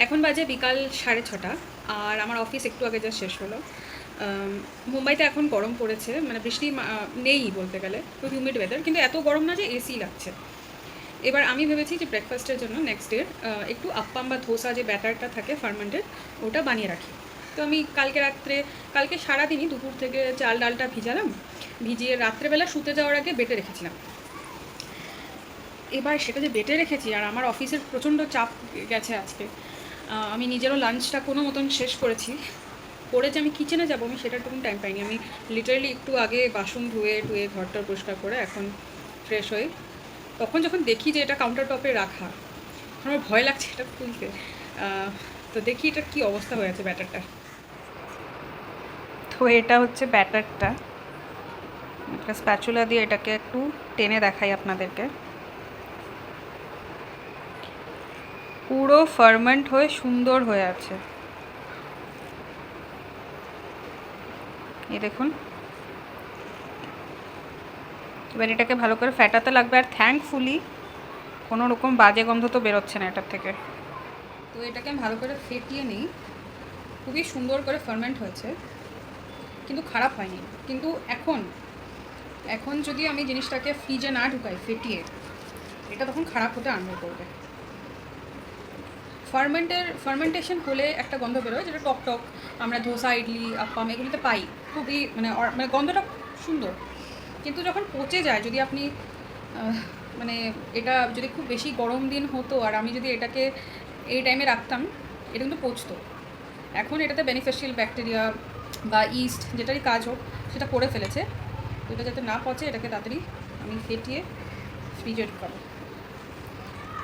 এখন বাজে বিকাল 6:30 আর আমার অফিস একটু আগে যা শেষ হলো। মুম্বাইতে এখন গরম পড়েছে, মানে বৃষ্টি নেই বলতে গেলে, তো হিউমিড ওয়েদার, কিন্তু এত গরম না যে এসি লাগছে। এবার আমি ভেবেছি যে ব্রেকফাস্টের জন্য নেক্সট ডে একটু আপ্পাম বা ধোসা যে ব্যাটারটা থাকে ফার্মেন্টেড, ওটা বানিয়ে রাখি। তো আমি কালকে সারাদিনই দুপুর থেকে চাল ডালটা ভিজালাম, ভিজিয়ে রাত্রেবেলা শুতে যাওয়ার আগে বেটে রেখেছিলাম। এবার সেটা যে বেটে রেখেছি, আর আমার অফিসের প্রচণ্ড চাপ গেছে আজকে, আমি নিজেরও লাঞ্চটা কোনো মতন শেষ করেছি, করে যে আমি কিচেনে যাবো আমি সেটার টুকুন টাইম পাইনি। আমি লিটারালি একটু আগে বাসন ধুয়ে ঘরটা পরিষ্কার করে এখন ফ্রেশ হয়ে তখন যখন দেখি যে এটা কাউন্টার টপে রাখা, আমার ভয় লাগছে এটা খুলতে। তো দেখি এটা কী অবস্থা হয়ে আছে ব্যাটারটা। তো এটা হচ্ছে ব্যাটারটা, একটা স্প্যাচুলা দিয়ে এটাকে একটু টেনে দেখাই আপনাদেরকে। পুরো ফার্মেন্ট হয়ে সুন্দর হয়ে আছে, এই দেখুন। এবার এটাকে ভালো করে ফেটাতে লাগবে, আর থ্যাঙ্কফুলি কোনো রকম বাজে গন্ধ তো বেরোচ্ছে না এটার থেকে। তো এটাকে আমি ভালো করে ফেটিয়ে নিই, খুবই সুন্দর করে ফার্মেন্ট হয়েছে, কিন্তু খারাপ হয়নি। কিন্তু এখন যদি আমি জিনিসটাকে ফ্রিজে না ঢুকাই ফেটিয়ে, এটা তখন খারাপ হতে আরম্ভ করবে। ফার্মেন্টেশন হলে একটা গন্ধ বেরোয়, যেটা টক টক আমরা ধোসা, ইডলি, আপ্পাম এগুলোতে পাই, খুবই মানে গন্ধটা সুন্দর। কিন্তু যখন পচে যায়, যদি আপনি মানে এটা যদি খুব বেশি গরম দিন হতো আর আমি যদি এটাকে এই টাইমে রাখতাম, এটা কিন্তু পচতো। এখন এটাতে বেনিফিশিয়াল ব্যাকটেরিয়া বা ইস্ট যেটারই কাজ হোক সেটা করে ফেলেছে, তো এটা যাতে না পচে এটাকে তাড়াতাড়ি আমি ফেটিয়ে ফ্রিজে ঢুকাবো।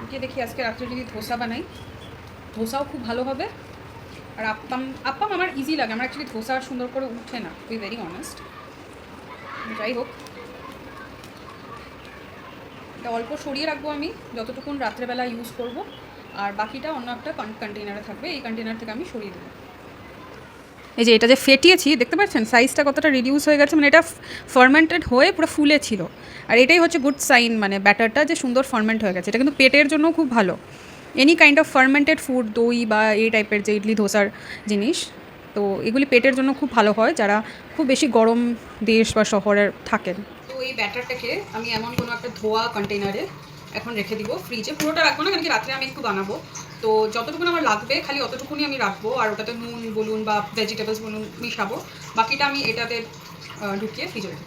গিয়ে দেখি আজকে রাত্রে যদি ধোসা বানাই, ধোসাও খুব ভালো হবে। আর আপ্পাম আমার ইজি লাগে, আমার অ্যাকচুয়ালি ধোসা সুন্দর করে উঠে না, টু বি ভেরি অনেস্ট। যাই হোক, এটা অল্প সরিয়ে রাখবো আমি যতটুকুন রাত্রেবেলা ইউজ করব, আর বাকিটা অন্য একটা কন্টেইনারে থাকবে, এই কন্টেইনার থেকে আমি সরিয়ে দেবো। এই যে এটা যে ফেটিয়েছি দেখতে পাচ্ছেন সাইজটা কতটা রিডিউস হয়ে গেছে, মানে এটা ফার্মেন্টেড হয়ে পুরো ফুলে ছিল। আর এটাই হচ্ছে গুড সাইন, মানে ব্যাটারটা যে সুন্দর ফার্মেন্ট হয়ে গেছে। এটা কিন্তু পেটের জন্য খুব ভালো, any kind of fermented food, দই বা এই টাইপের যে ইডলি ধোসার জিনিস, তো এগুলি পেটের জন্য খুব ভালো হয় যারা খুব বেশি গরম দেশ বা শহরে থাকেন। তো এই ব্যাটারটাকে আমি এমন কোনো একটা ধোয়া কন্টেইনারে এখন রেখে দিব, ফ্রিজে পুরোটা রাখবো না, কারণ কি রাত্রে আমি একটু বানাবো, তো যতটুকুন আমার লাগবে খালি অতটুকুনি আমি রাখবো, আর ওটাতে নুন বলুন বা ভেজিটেবলস বলুন মিশাবো, বাকিটা আমি এটাতে ঢুকিয়ে ফ্রিজে রেখে